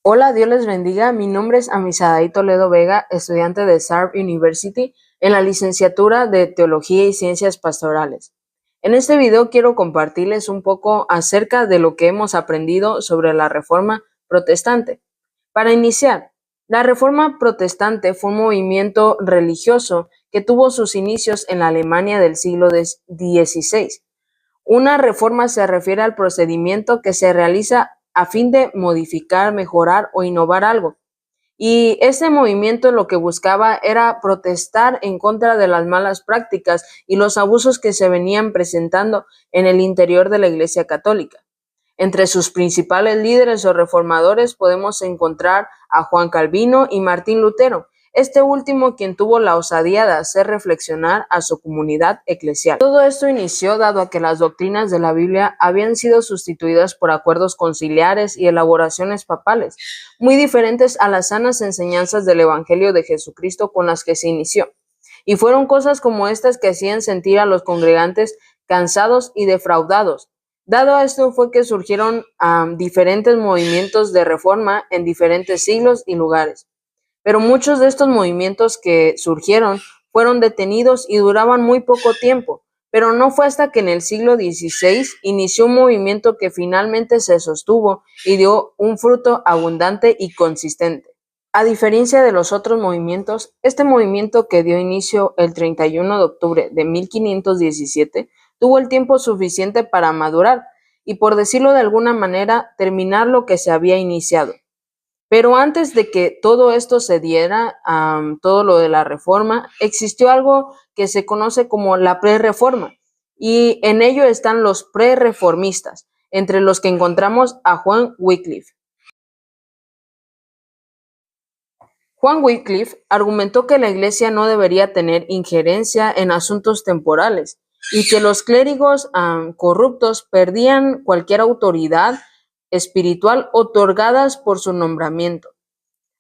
Hola, Dios les bendiga. Mi nombre es Amisadai Toledo Vega, estudiante de SARP University en la licenciatura de Teología y Ciencias Pastorales. En este video quiero compartirles un poco acerca de lo que hemos aprendido sobre la Reforma Protestante. Para iniciar, la Reforma Protestante fue un movimiento religioso que tuvo sus inicios en la Alemania del siglo XVI. Una reforma se refiere al procedimiento que se realiza a fin de modificar, mejorar o innovar algo. Y ese movimiento lo que buscaba era protestar en contra de las malas prácticas y los abusos que se venían presentando en el interior de la Iglesia Católica. Entre sus principales líderes o reformadores podemos encontrar a Juan Calvino y Martín Lutero, este último quien tuvo la osadía de hacer reflexionar a su comunidad eclesial. Todo esto inició dado a que las doctrinas de la Biblia habían sido sustituidas por acuerdos conciliares y elaboraciones papales, muy diferentes a las sanas enseñanzas del Evangelio de Jesucristo con las que se inició. Y fueron cosas como estas que hacían sentir a los congregantes cansados y defraudados. Dado a esto fue que surgieron diferentes movimientos de reforma en diferentes siglos y lugares. Pero muchos de estos movimientos que surgieron fueron detenidos y duraban muy poco tiempo, pero no fue hasta que en el siglo XVI inició un movimiento que finalmente se sostuvo y dio un fruto abundante y consistente. A diferencia de los otros movimientos, este movimiento que dio inicio el 31 de octubre de 1517 tuvo el tiempo suficiente para madurar y, por decirlo de alguna manera, terminar lo que se había iniciado. Pero antes de que todo esto se diera, todo lo de la reforma, existió algo que se conoce como la prerreforma, y en ello están los prerreformistas, entre los que encontramos a Juan Wycliffe. Juan Wycliffe argumentó que la Iglesia no debería tener injerencia en asuntos temporales y que los clérigos corruptos perdían cualquier autoridad espiritual otorgadas por su nombramiento.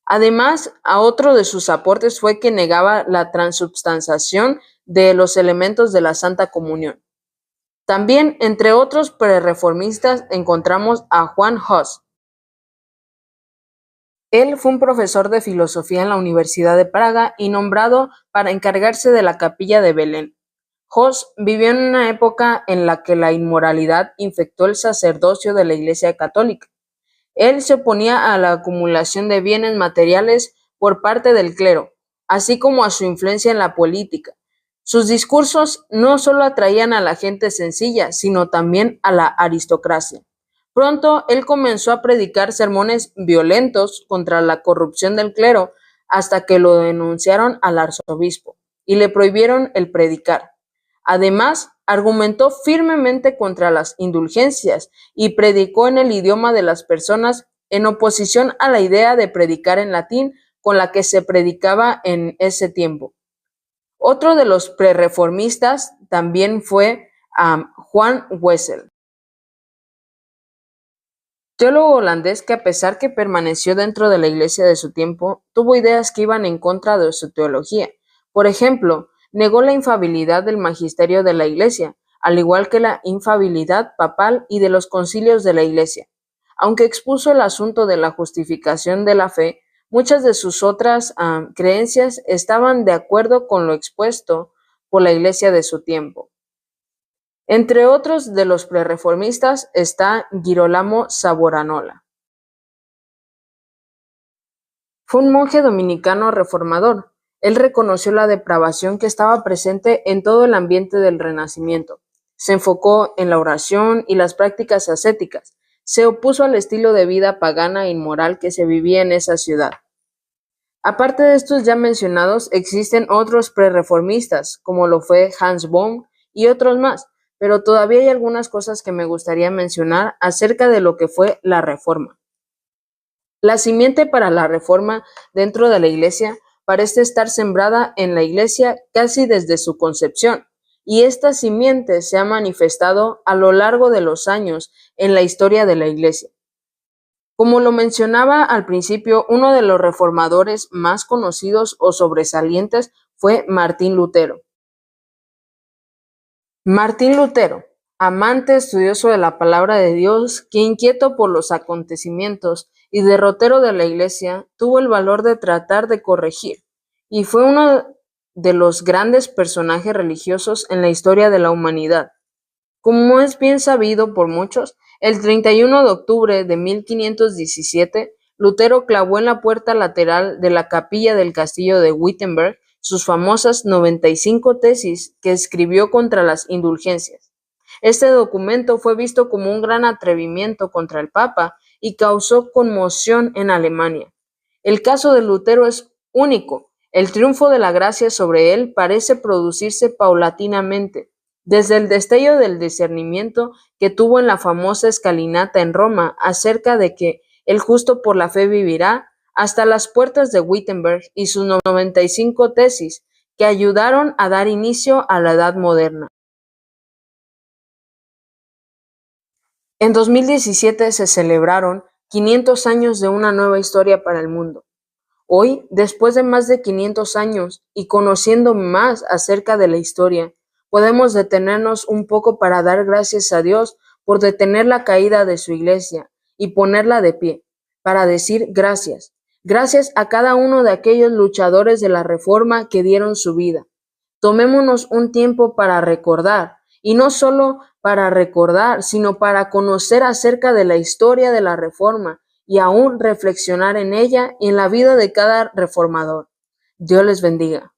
Además, a otro de sus aportes fue que negaba la transubstanciación de los elementos de la Santa Comunión. También, entre otros prerreformistas, encontramos a Juan Hus. Él fue un profesor de filosofía en la Universidad de Praga y nombrado para encargarse de la capilla de Belén. Hus vivió en una época en la que la inmoralidad infectó el sacerdocio de la Iglesia Católica. Él se oponía a la acumulación de bienes materiales por parte del clero, así como a su influencia en la política. Sus discursos no solo atraían a la gente sencilla, sino también a la aristocracia. Pronto él comenzó a predicar sermones violentos contra la corrupción del clero hasta que lo denunciaron al arzobispo y le prohibieron el predicar. Además, argumentó firmemente contra las indulgencias y predicó en el idioma de las personas en oposición a la idea de predicar en latín con la que se predicaba en ese tiempo. Otro de los prerreformistas también fue Juan Wessel, teólogo holandés que, a pesar que permaneció dentro de la iglesia de su tiempo, tuvo ideas que iban en contra de su teología. Por ejemplo, negó la infalibilidad del magisterio de la iglesia, al igual que la infalibilidad papal y de los concilios de la iglesia. Aunque expuso el asunto de la justificación de la fe, muchas de sus otras creencias estaban de acuerdo con lo expuesto por la iglesia de su tiempo. Entre otros de los prerreformistas está Girolamo Savonarola. Fue un monje dominicano reformador. Él reconoció la depravación que estaba presente en todo el ambiente del Renacimiento. Se enfocó en la oración y las prácticas ascéticas. Se opuso al estilo de vida pagana e inmoral que se vivía en esa ciudad. Aparte de estos ya mencionados, existen otros prerreformistas, como lo fue Hans Bohm y otros más, pero todavía hay algunas cosas que me gustaría mencionar acerca de lo que fue la Reforma. La simiente para la Reforma dentro de la Iglesia parece estar sembrada en la Iglesia casi desde su concepción, y esta simiente se ha manifestado a lo largo de los años en la historia de la Iglesia. Como lo mencionaba al principio, uno de los reformadores más conocidos o sobresalientes fue Martín Lutero. Martín Lutero, amante estudioso de la palabra de Dios, que inquieto por los acontecimientos y derrotero de la Iglesia, tuvo el valor de tratar de corregir, y fue uno de los grandes personajes religiosos en la historia de la humanidad. Como es bien sabido por muchos, el 31 de octubre de 1517, Lutero clavó en la puerta lateral de la capilla del castillo de Wittenberg sus famosas 95 tesis que escribió contra las indulgencias. Este documento fue visto como un gran atrevimiento contra el Papa y causó conmoción en Alemania. El caso de Lutero es único. El triunfo de la gracia sobre él parece producirse paulatinamente, desde el destello del discernimiento que tuvo en la famosa escalinata en Roma acerca de que el justo por la fe vivirá, hasta las puertas de Wittenberg y sus 95 tesis que ayudaron a dar inicio a la Edad Moderna. En 2017 se celebraron 500 años de una nueva historia para el mundo. Hoy, después de más de 500 años y conociendo más acerca de la historia, podemos detenernos un poco para dar gracias a Dios por detener la caída de su iglesia y ponerla de pie, para decir gracias. Gracias a cada uno de aquellos luchadores de la Reforma que dieron su vida. Tomémonos un tiempo para recordar, y no solo para recordar, sino para conocer acerca de la historia de la Reforma y aún reflexionar en ella y en la vida de cada reformador. Dios les bendiga.